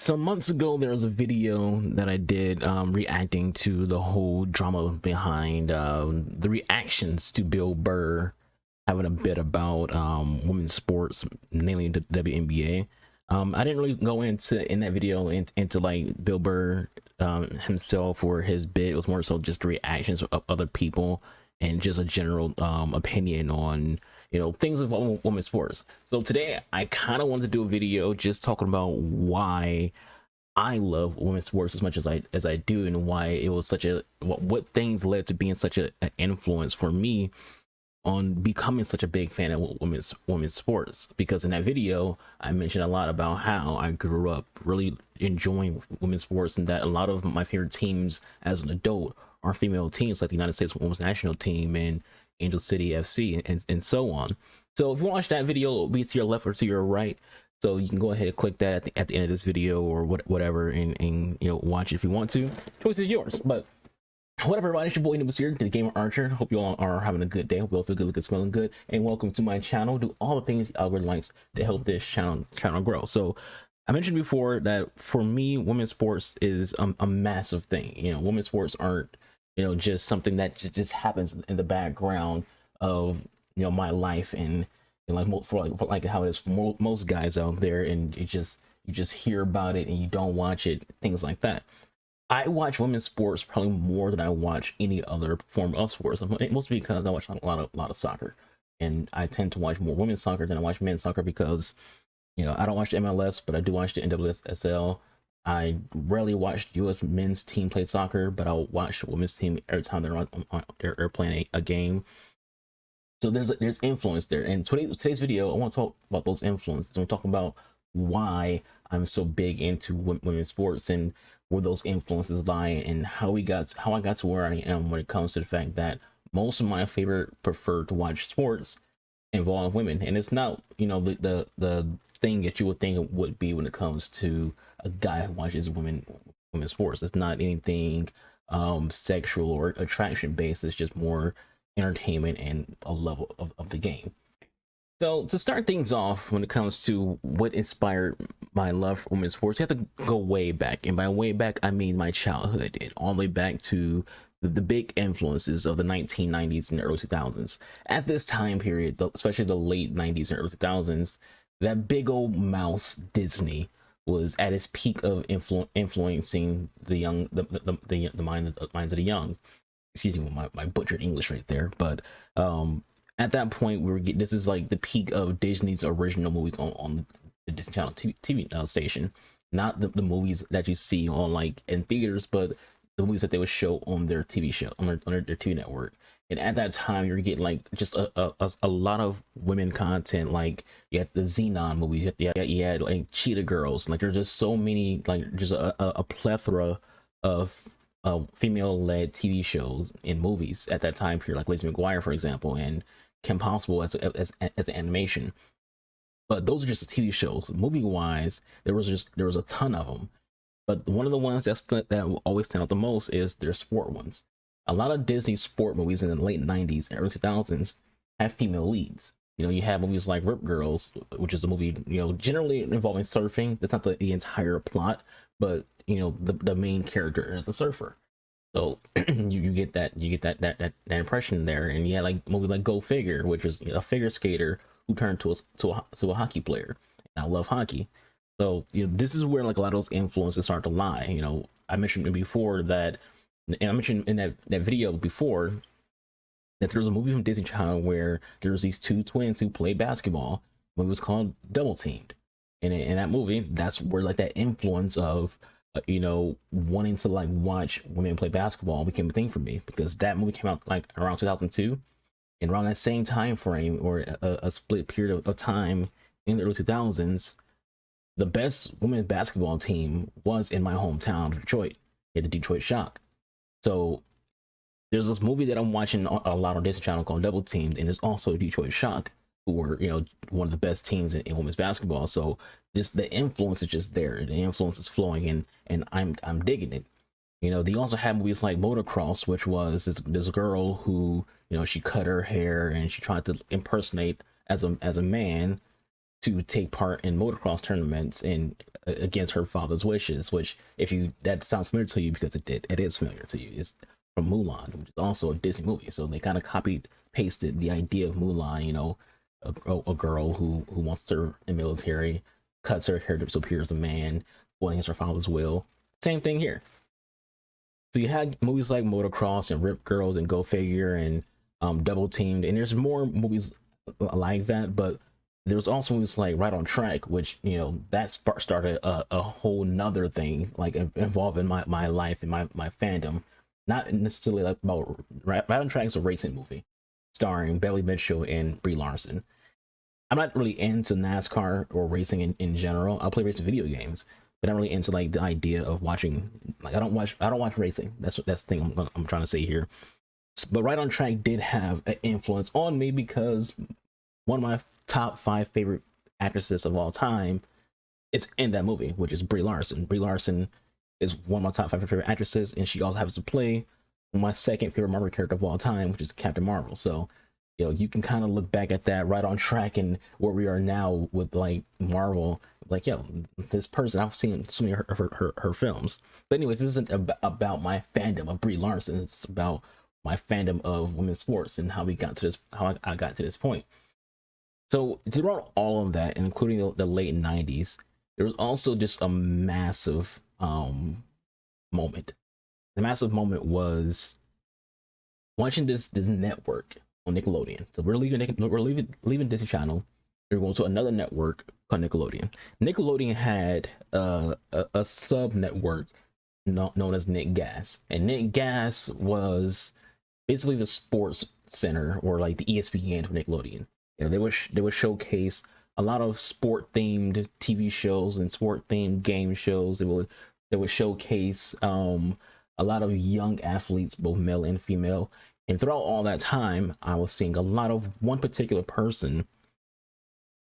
Some months ago, there was a video that I did reacting to the whole drama behind the reactions to Bill Burr having a bit about women's sports, mainly the WNBA. I didn't really go in that video into like Bill Burr himself or his bit. It was more so just the reactions of other people and just a general opinion on things of women's sports. So today I kind of wanted to do a video just talking about why I love women's sports as much as I do, and why it was such a what things led to being such an influence for me on becoming such a big fan of women's sports. Because in that video I mentioned a lot about how I grew up really enjoying women's sports, and that a lot of my favorite teams as an adult are female teams, like the United States Women's National Team and Angel City FC and so on. So if you watch that video, it'll be to your left or to your right, so you can go ahead and click that at the end of this video or whatever, and watch it if you want to. Choice is yours. But whatever, everybody, it's your boy nwsl here, the Gamer Archer. Hope you all are having a good day. Hope you all feel good, looking, smelling good, and welcome to my channel. Do all the things the algorithm likes to help this channel grow. So I mentioned before that for me, women's sports is a massive thing. Women's sports aren't just something that just happens in the background of my life, and like for like how it is for most guys out there, and you just hear about it and you don't watch it, things like that. I watch women's sports probably more than I watch any other form of sports, mostly because I watch a lot of soccer, and I tend to watch more women's soccer than I watch men's soccer because I don't watch the MLS, but I do watch the nwsl. I rarely watch U.S. men's team play soccer, but I'll watch the women's team every time they're playing a game. So there's influence there. And today's video, I want to talk about those influences. I'm talking about why I'm so big into women's sports and where those influences lie, and how I got to where I am when it comes to the fact that most of my favorite preferred to watch sports involve women. And it's not the thing that you would think it would be when it comes to a guy who watches women's sports. It's not anything sexual or attraction based. It's just more entertainment and a level of the game. So to start things off, when it comes to what inspired my love for women's sports, you have to go way back, and by way back I mean my childhood, and all the way back to the big influences of the 1990s and the early 2000s. At this time period, especially the late 90s and early 2000s, that big old mouse Disney was at its peak of influencing the young, the minds of the young. Excuse me, my butchered English right there. But at that point, this is like the peak of Disney's original movies on the Disney Channel TV station. Not the movies that you see on like in theaters, but the movies that they would show on their TV show, on their TV network. And at that time, you're getting like just a lot of women content. Like you had the Xenon movies, you had like Cheetah Girls. Like there's just so many, like just a plethora of female-led TV shows and movies at that time period, like Lizzie McGuire, for example, and Kim Possible as an animation. But those are just the TV shows. Movie-wise, there was a ton of them. But one of the ones that always stand out the most is their sport ones. A lot of Disney sport movies in the late 90s and early 2000s have female leads. You have movies like Rip Girls, which is a movie, generally involving surfing. That's not the entire plot, but the main character is a surfer. So you get that impression there. And you had like a movie like Go Figure, which is a figure skater who turned to a hockey player. And I love hockey. So this is where like a lot of those influences start to lie. I mentioned before that, and I mentioned in that video before, that there was a movie from Disney Channel where there was these two twins who played basketball. It was called Double Teamed, and in that movie, that's where like that influence of wanting to like watch women play basketball became a thing for me, because that movie came out like around 2002, and around that same time frame, or a split period of time in the early 2000s, the best women's basketball team was in my hometown of Detroit, at the Detroit Shock. So there's this movie that I'm watching a lot on Disney Channel called Double Teamed, and there's also Detroit Shock, who were one of the best teams in women's basketball. So just the influence is just there. The influence is flowing, and I'm digging it. They also have movies like Motocross, which was this girl who she cut her hair and she tried to impersonate as a man, to take part in motocross tournaments and against her father's wishes. Which, if you that sounds familiar to you, because it is familiar to you. It's from Mulan, which is also a Disney movie. So they kind of copied pasted the idea of Mulan. You know, a girl who wants to serve in the military, cuts her hair to appear as a man, going against her father's will. Same thing here. So you had movies like Motocross and Rip Girls and Go Figure and Double Teamed, and there's more movies like that. But there's also movies like Right on Track, which, you know, that started a whole nother thing, like involving my life and my fandom. Not necessarily like about Right on Track is a racing movie starring Belly Mitchell and Brie Larson. I'm not really into NASCAR or racing in general. I'll play racing video games, but I'm really into like the idea of watching. Like I don't watch racing. That's the thing I'm trying to say here. But Right on Track did have an influence on me because one of my top 5 favorite actresses of all time is in that movie, which is Brie Larson. Brie Larson is one of my top 5 favorite actresses, and she also happens to play my second favorite Marvel character of all time, which is Captain Marvel. So, you know, you can kind of look back at that Right on Track and where we are now with like Marvel. Like, yo, this person, I've seen so many of her films. But anyways, this isn't about my fandom of Brie Larson. It's about my fandom of women's sports and how we got to this, how I got to this point. So throughout all of that, including the late 90s, there was also just a massive moment. The massive moment was watching this network on Nickelodeon. So we're leaving Disney Channel. We're going to another network called Nickelodeon. Nickelodeon had a sub network known as Nick Gas, and Nick Gas was basically the sports center, or like the ESPN of Nickelodeon. You know, they would showcase a lot of sport themed TV shows and sport themed game shows. They would showcase a lot of young athletes, both male and female. And throughout all that time, I was seeing a lot of one particular person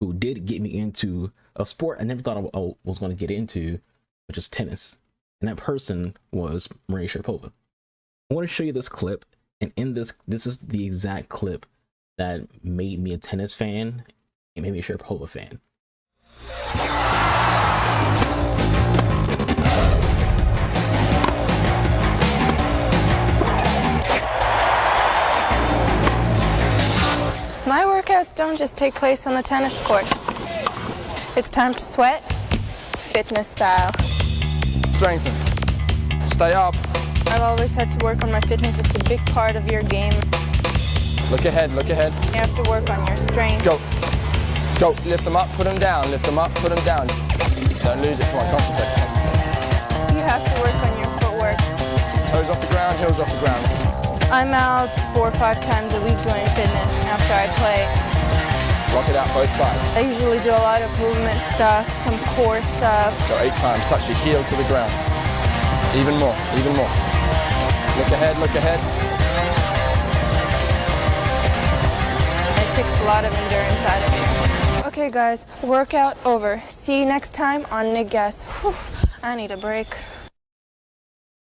who did get me into a sport I never thought I was going to get into, which is tennis. And that person was Maria Sharapova. I want to show you this clip, and in this is the exact clip that made me a tennis fan and made me a Sharapova fan. My workouts don't just take place on the tennis court. It's time to sweat, fitness style. Strengthen. Stay up. I've always had to work on my fitness. It's a big part of your game. Look ahead, look ahead. You have to work on your strength. Go. Go. Lift them up, put them down. Lift them up, put them down. Don't lose it. Come on, concentrate, concentrate. You have to work on your footwork. Toes off the ground, heels off the ground. I'm out 4 or 5 times a week doing fitness after I play. Rock it out both sides. I usually do a lot of movement stuff, some core stuff. Go 8 times. Touch your heel to the ground. Even more, even more. Look ahead, look ahead. It takes a lot of endurance out of you. Okay guys, workout over. See you next time on Nick Gas. Whew, I need a break.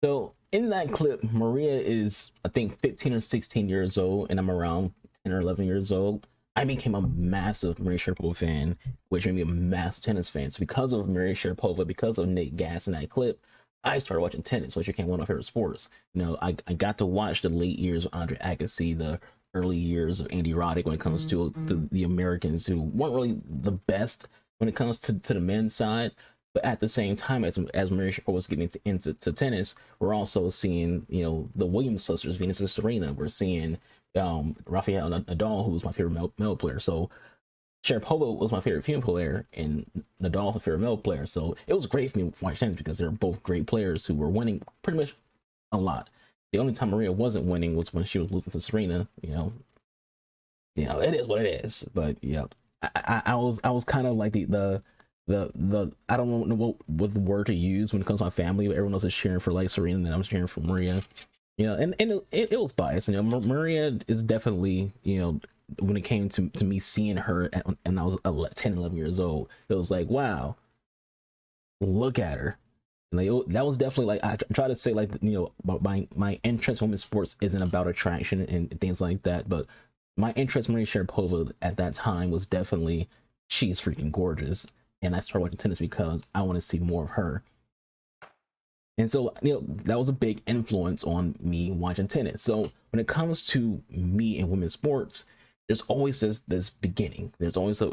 So in that clip, Maria is, I think, 15 or 16 years old, and I'm around 10 or 11 years old. I became a massive Maria Sharapova fan, which made me a massive tennis fan. So because of Maria Sharapova, because of Nick Gas in that clip, I started watching tennis, which became one of my favorite sports. You know, I got to watch the late years of Andre Agassi, the early years of Andy Roddick when it comes to the Americans who weren't really the best when it comes to the men's side. But at the same time, as Maria Sharapova was getting into tennis, we're also seeing, you know, the Williams sisters, Venus and Serena. We're seeing Rafael Nadal, who was my favorite male player. So Sharapova was my favorite female player, and Nadal was my favorite male player. So it was great for me to watch tennis because they're both great players who were winning pretty much a lot. The only time Maria wasn't winning was when she was losing to Serena. You know, it is what it is. But yeah, I was kind of like the I don't know what the word to use when it comes to my family. Everyone else is cheering for like Serena, and I'm cheering for Maria. You know, and it was biased. You know, Maria is definitely, you know, when it came to me seeing her and I was 10, 11 years old, it was like, wow, look at her. And like that was definitely like, I try to say, like, you know, my interest in women's sports isn't about attraction and things like that, but my interest in Maria Sharapova at that time was definitely she's freaking gorgeous. And I started watching tennis because I want to see more of her. And so, that was a big influence on me watching tennis. So when it comes to me and women's sports, there's always this beginning. There's always a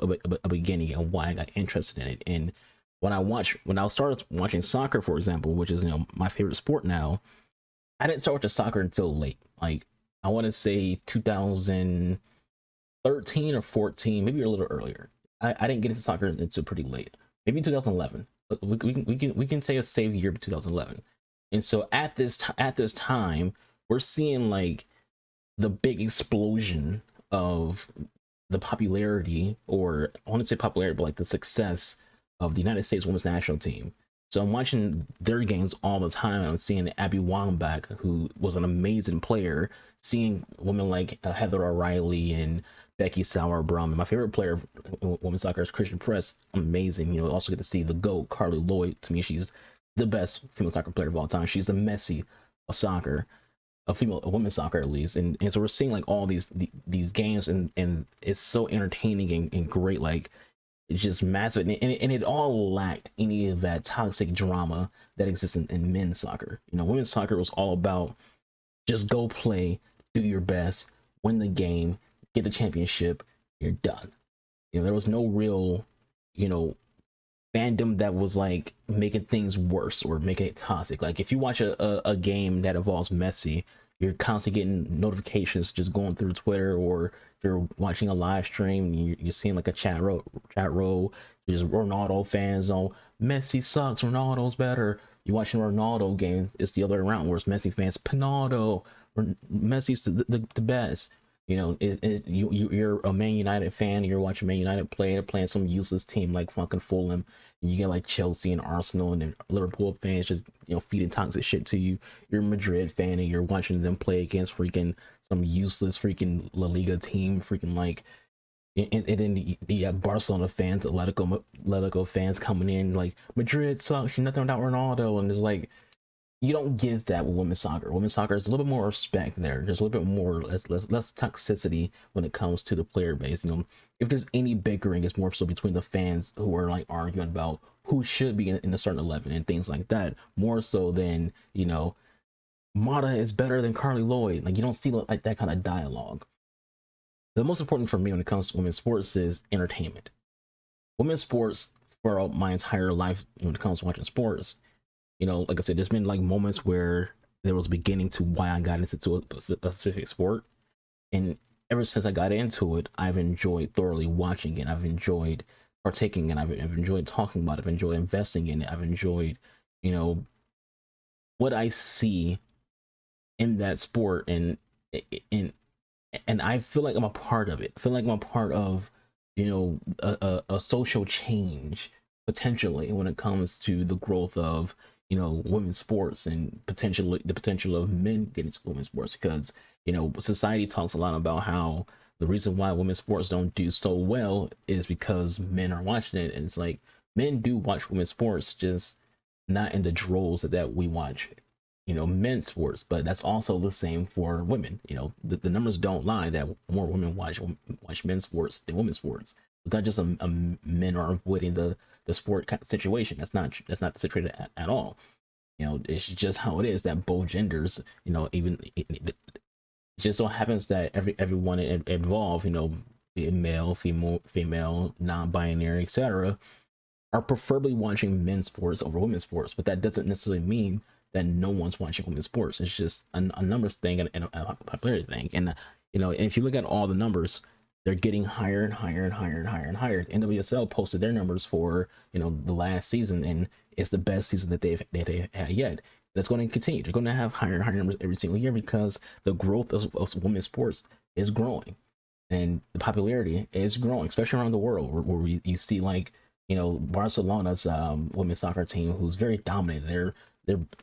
beginning and why I got interested in it. And when I started watching soccer, for example, which is my favorite sport now, I didn't start watching soccer until late. Like, I want to say 2013 or 14, maybe a little earlier. I didn't get into soccer until pretty late, maybe 2011. We can say a safe year, 2011. And so at this time, we're seeing like the big explosion of the popularity, or I want to say popularity, but like the success of the United States women's national team. So I'm watching their games all the time. I'm seeing Abby Wambach, who was an amazing player, seeing women like Heather O'Reilly and Becky Sauerbrunn. And my favorite player in women's soccer is Christian Press. Amazing. Also get to see the GOAT, Carly Lloyd. To me, she's the best female soccer player of all time. She's the Messi of soccer, of women's soccer at least. And so we're seeing like all these games, and it's so entertaining and great. Like, it's just massive, and it all lacked any of that toxic drama that exists in men's soccer. Women's soccer was all about just go play, do your best, win the game, get the championship, you're done. There was no real, fandom that was like making things worse or making it toxic. Like, if you watch a game that involves Messi, you're constantly getting notifications just going through Twitter, or if you're watching a live stream, you're seeing like a chat row, just Ronaldo fans on Messi sucks, Ronaldo's better. You're watching Ronaldo games, it's the other way around, where it's Messi fans, Pinaldo, Messi's the best. You're a Man United fan, you're watching Man United playing some useless team like fucking Fulham, and you get like Chelsea and Arsenal and Liverpool fans just feeding toxic shit to you. You're a Madrid fan and you're watching them play against freaking some useless freaking La Liga team, freaking like, and then you have Barcelona fans, Atletico fans coming in like, Madrid sucks, you're nothing without Ronaldo. And it's like, you don't give that with women's soccer. Women's soccer is a little bit more respect there. There's a little bit more, less toxicity when it comes to the player base. If there's any bickering, it's more so between the fans who are like arguing about who should be in a certain 11 and things like that, more so than, Mata is better than Carly Lloyd. Like, you don't see like that kind of dialogue. The most important thing for me when it comes to women's sports is entertainment. Women's sports, for my entire life, when it comes to watching sports, like I said, there's been like moments where there was beginning to why I got into a specific sport. And ever since I got into it, I've enjoyed thoroughly watching it. I've enjoyed partaking, and I've enjoyed talking about it. I've enjoyed investing in it. I've enjoyed, what I see in that sport. And I feel like I'm a part of it. I feel like I'm a part of, a social change potentially when it comes to the growth of, women's sports, and the potential of men getting into women's sports. Because society talks a lot about how the reason why women's sports don't do so well is because men are watching it. And it's like, men do watch women's sports, just not in the droves that we watch men's sports. But that's also the same for women. The numbers don't lie that more women watch men's sports than women's sports. It's not just a men are avoiding the sport situation. That's not situated at all. It's just how it is that both genders, even it just so happens that everyone involved, be it male, female, non-binary, etc., are preferably watching men's sports over women's sports. But that doesn't necessarily mean that no one's watching women's sports. It's just a numbers thing and a popularity thing. And if you look at all the numbers, they're getting higher and higher and higher and higher and higher. NWSL posted their numbers for the last season, and it's the best season that they've had yet. That's going to continue. They're going to have higher and higher numbers every single year because the growth of women's sports is growing, and the popularity is growing, especially around the world, where you see like Barcelona's women's soccer team, who's very dominant. They're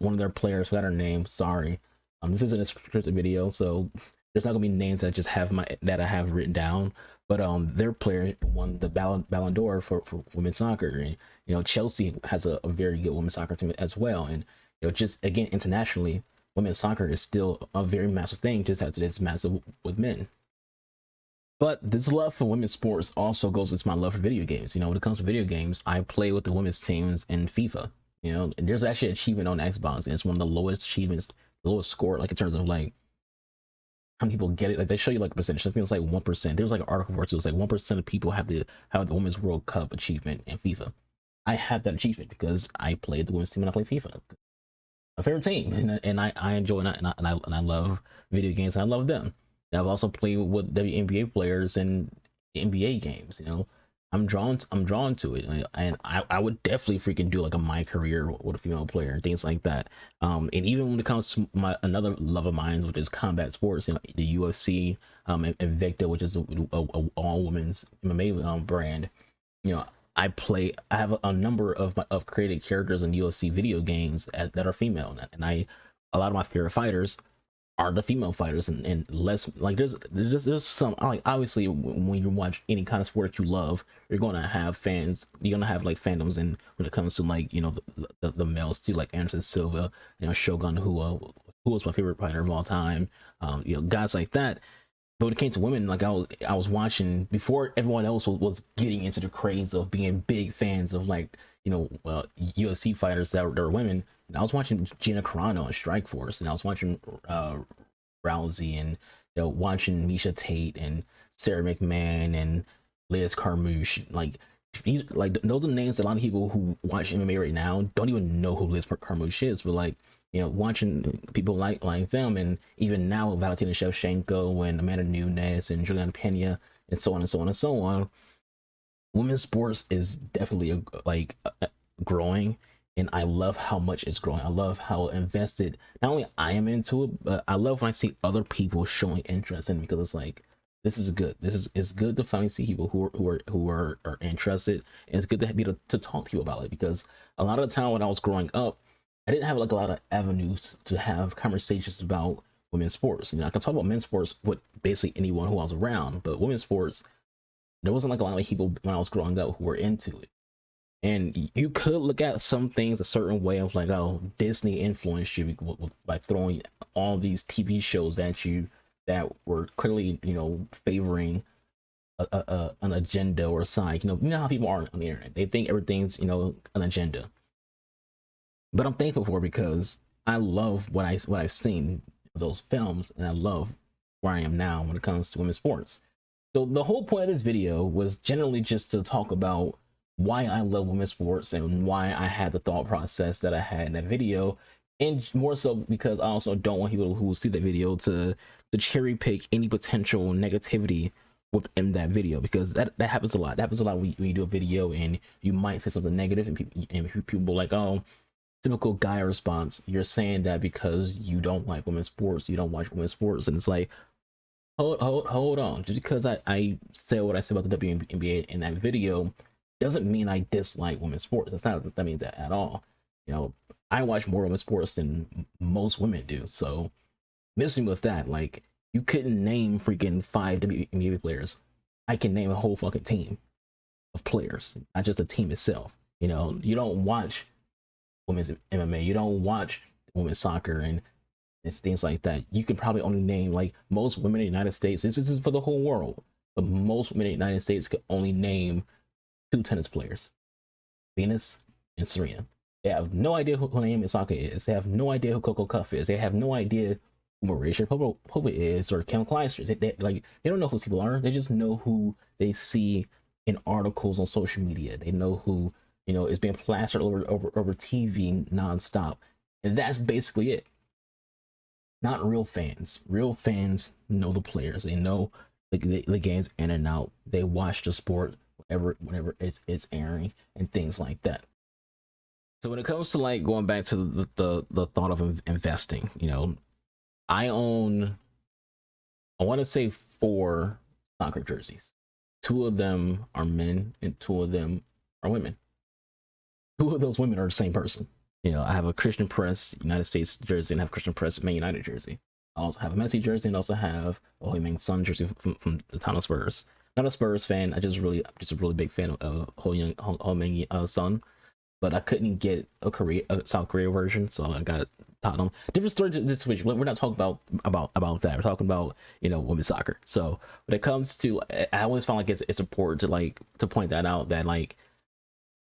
one of their players, forgot her name. Sorry, this isn't a scripted video, so there's not gonna be names that I just have that I have written down, but their player won the Ballon d'Or for women's soccer. And Chelsea has a very good women's soccer team as well. And just again, internationally, women's soccer is still a very massive thing, just as it is massive with men. But this love for women's sports also goes into my love for video games. You know, when it comes to video games, I play with the women's teams in FIFA. You know, and there's actually an achievement on Xbox, and it's one of the lowest achievements, the lowest score, like in terms of like how many people get it. Like they show you like a percentage. I think it's like 1%. There's like an article where it was like 1% of people have the Women's World Cup achievement in FIFA. I have that achievement because I played the women's team and I played FIFA. A favorite team, and I enjoy it, and I love video games. And I love them. I've also played with WNBA players in NBA games. You know, I'm drawn to it, and I would definitely freaking do like a my career with a female player and things like that. And even when it comes to my another love of mine, which is combat sports, you know, the UFC, and Invicta, which is a all women's MMA brand. You know, I have a number of created characters in UFC video games that are female, and a lot of my favorite fighters are the female fighters, and less like there's some like obviously when you watch any kind of sport you love, you're gonna have fans, you're gonna have like fandoms, and when it comes to like, you know, the males too, like Anderson Silva, you know, Shogun, who was my favorite fighter of all time, you know, guys like that. But when it came to women, like I was watching before everyone else was getting into the craze of being big fans of, like, you know, UFC fighters that were women. And I was watching Gina Carano and Strikeforce, and I was watching Rousey, and, you know, watching Misha Tate and Sarah McMahon and Liz Carmouche. Like those are names that a lot of people who watch MMA right now don't even know who Liz Carmouche is. But like, you know, watching people like them, and even now Valentina Shevchenko and Amanda Nunes and Juliana Pena and so on and so on and so on, women's sports is definitely growing, and I love how much it's growing. I love how invested not only I am into it, but I love when I see other people showing interest in it, because it's like, this is good. It's good to finally see people who are interested, and it's good to be able to talk to you about it, because a lot of the time when I was growing up, I didn't have like a lot of avenues to have conversations about women's sports. You know, I can talk about men's sports with basically anyone who I was around, but women's sports, there wasn't like a lot of people when I was growing up who were into it. And you could look at some things a certain way of like, oh, Disney influenced you by throwing all these TV shows at you that were clearly, you know, favoring an agenda or a side. You know how people are on the internet. They think everything's, you know, an agenda. But I'm thankful for it, because I love what I've seen of those films, and I love where I am now when it comes to women's sports. So the whole point of this video was generally just to talk about why I love women's sports and why I had the thought process that I had in that video, and more so because I also don't want people who see that video to cherry pick any potential negativity within that video, because that happens a lot. That happens a lot when you do a video and you might say something negative, and people like, oh, typical guy response, you're saying that because you don't like women's sports, you don't watch women's sports. And it's like, hold on, just because I said what I said about the WNBA in that video doesn't mean I dislike women's sports. That's not what that means at all. You know, I watch more women's sports than most women do. So missing with that, like, you couldn't name freaking 5 WNBA players. I can name a whole fucking team of players, not just the team itself. You know, you don't watch women's MMA, you don't watch women's soccer and things like that. You can probably only name, like, most women in the United States, this isn't for the whole world, but most women in the United States could only name 2 tennis players, Venus and Serena. They have no idea who Naomi Osaka is. They have no idea who Coco Cuff is. They have no idea who Maria Sharapova is, or Kim Clijsters. They don't know who these people are. They just know who they see in articles on social media. They know who, you know, is being plastered over TV nonstop, and that's basically it. Not real fans. Real fans know the players. They know the games in and out. They watch the sport whenever it's airing and things like that. So when it comes to like going back to the thought of investing, you know, I want to say 4 soccer jerseys. 2 of them are men and 2 of them are women. 2 of those women are the same person. You know, I have a Christian Press United States jersey, and I have a Christian Press Man United jersey. I also have a Messi jersey, and also have a Heung-min Son jersey from the town of Spurs. Not a Spurs fan. I'm just a really big fan of Heung-min Son. But I couldn't get a South Korea version, so I got Tottenham. Different story to this switch. We're not talking about that. We're talking about, you know, women's soccer. So when it comes to, I always find like it's important to like to point that out, that like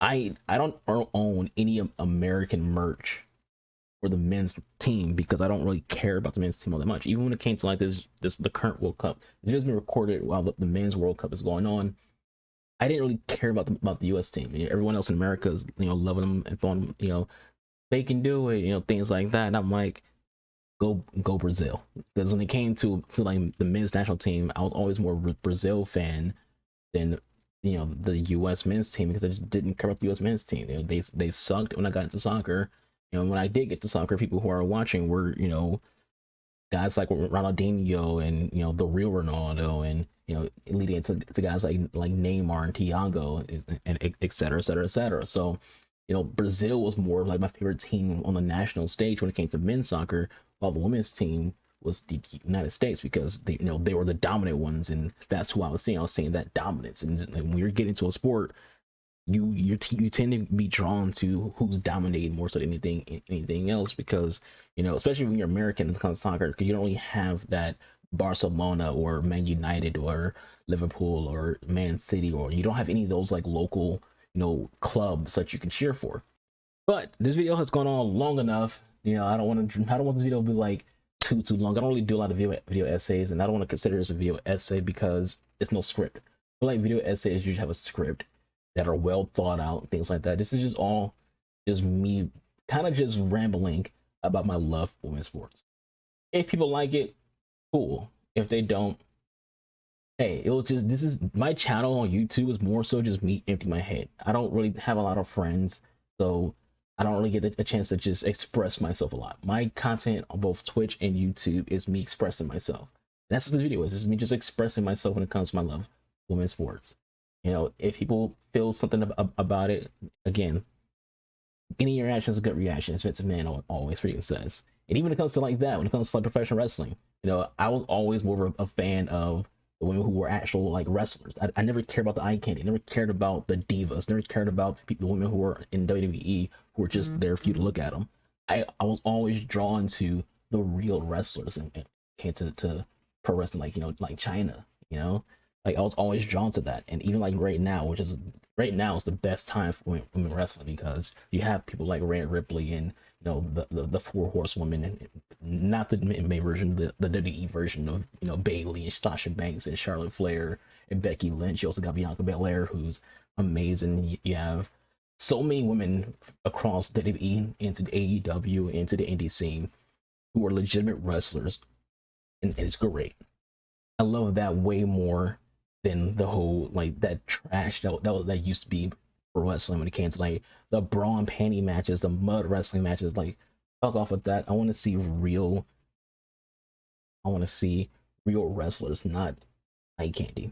I don't own any American merch for the men's team because I don't really care about the men's team all that much. Even when it came to like this the current World Cup, this has been recorded while the men's World Cup is going on. I didn't really care about the U.S. team. You know, everyone else in America is, you know, loving them and throwing, you know, they can do it, you know, things like that. And I'm like, go Brazil. Because when it came to like the men's national team, I was always more Brazil fan than, you know, the U.S. men's team, because I just didn't care about the U.S. men's team. You know, they sucked when I got into soccer. You know, when I did get to soccer, people who are watching were, you know, guys like Ronaldinho and, you know, the real Ronaldo, and, you know, leading into guys like Neymar and Thiago and et cetera, et cetera, et cetera. So, you know, Brazil was more like my favorite team on the national stage when it came to men's soccer, while the women's team was the United States, because they, you know, they were the dominant ones, and that's who I was seeing. I was seeing that dominance, and when you're getting to a sport, you tend to be drawn to who's dominating more so than anything else, because, you know, especially when you're American in the kind of soccer, because you don't really have that Barcelona or Man United or Liverpool or Man City, or you don't have any of those like local, you know, clubs that you can cheer for. But this video has gone on long enough. You know, I don't want this video to be like too long. I don't really do a lot of video essays, and I don't want to consider this a video essay because it's no script. I feel like video essays usually have a script that are well thought out, things like that. This is just me kind of just rambling about my love for women's sports. If people like it, cool. If they don't, hey, this is my channel on YouTube is more so just me emptying my head. I don't really have a lot of friends, so I don't really get a chance to just express myself a lot. My content on both Twitch and YouTube is me expressing myself. And that's what this video is. This is me just expressing myself when it comes to my love for women's sports. You know, if people feel something about it, again, any reaction is a good reaction, as Vince McMahon always freaking says. And even when it comes to like that, when it comes to like professional wrestling, you know, I was always more of a fan of the women who were actual like wrestlers. I never cared about the eye candy. I never cared about the divas. Never cared about the women who were in WWE who were just there for you to look at them. I was always drawn to the real wrestlers, and came to pro wrestling, like, you know, like China, you know. Like, I was always drawn to that. And even like right now is the best time for women wrestling, because you have people like Rhea Ripley and, you know, the four horsewomen, and not the MMA version, the WWE version of, you know, Bayley and Sasha Banks and Charlotte Flair and Becky Lynch. You also got Bianca Belair, who's amazing. You have so many women across WWE, into the AEW, into the indie scene, who are legitimate wrestlers, and it's great. I love that way more than the whole like that trash that used to be for wrestling when it came to like the bra and panty matches, the mud wrestling matches. Like, fuck off with that. I want to see real wrestlers, not eye candy.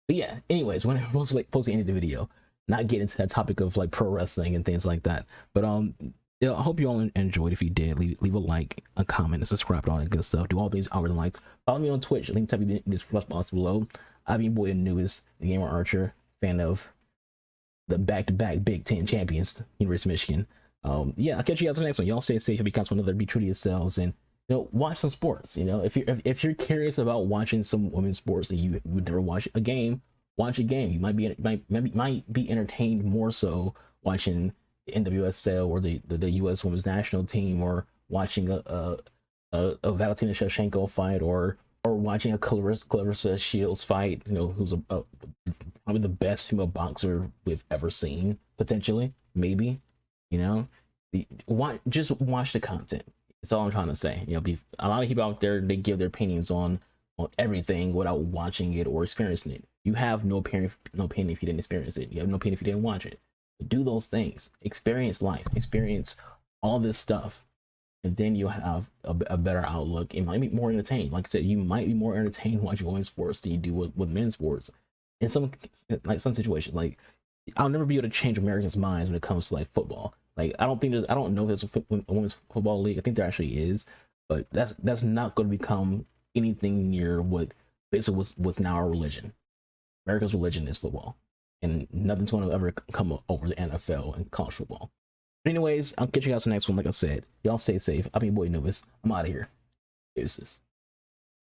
But yeah, anyways, when I was like supposed to end the video, not get into that topic of like pro wrestling and things like that. But you know, I hope you all enjoyed. If you did, leave a like, a comment, and subscribe to all that good stuff. Do all these algorithm likes. Follow me on Twitch. Link to be in the description box below. I'm your boy Newest, the Gamer Archer, fan of the back-to-back Big Ten champions, University of Michigan. Yeah, I'll catch you guys on the next one. Y'all stay safe. You'll be constant another. Be true to yourselves, and, you know, watch some sports. You know, if you're curious about watching some women's sports and you would never watch a game, watch a game. You might be entertained more so watching the NWSL or the U.S. Women's National Team, or watching a Valentina Shevchenko fight, or watching a Clarissa Shields fight, you know, who's probably the best female boxer we've ever seen, potentially, maybe, you know. Just watch the content. That's all I'm trying to say. You know, a lot of people out there, they give their opinions on everything without watching it or experiencing it. You have no opinion if you didn't experience it. You have no opinion if you didn't watch it. Do those things. Experience life. Experience all this stuff. And then you'll have a better outlook. It might be more entertained. Like I said, you might be more entertained watching women's sports than you do with men's sports. In some situations, like, I'll never be able to change Americans' minds when it comes to like football. Like, I don't know if there's a women's football league. I think there actually is, but that's not going to become anything near what basically was now our religion. America's religion is football, and nothing's going to ever come over the NFL and college football. But anyways, I'll catch you guys in the next one. Like I said, y'all stay safe. I'm your boy Nubis. I'm out of here. Deuces.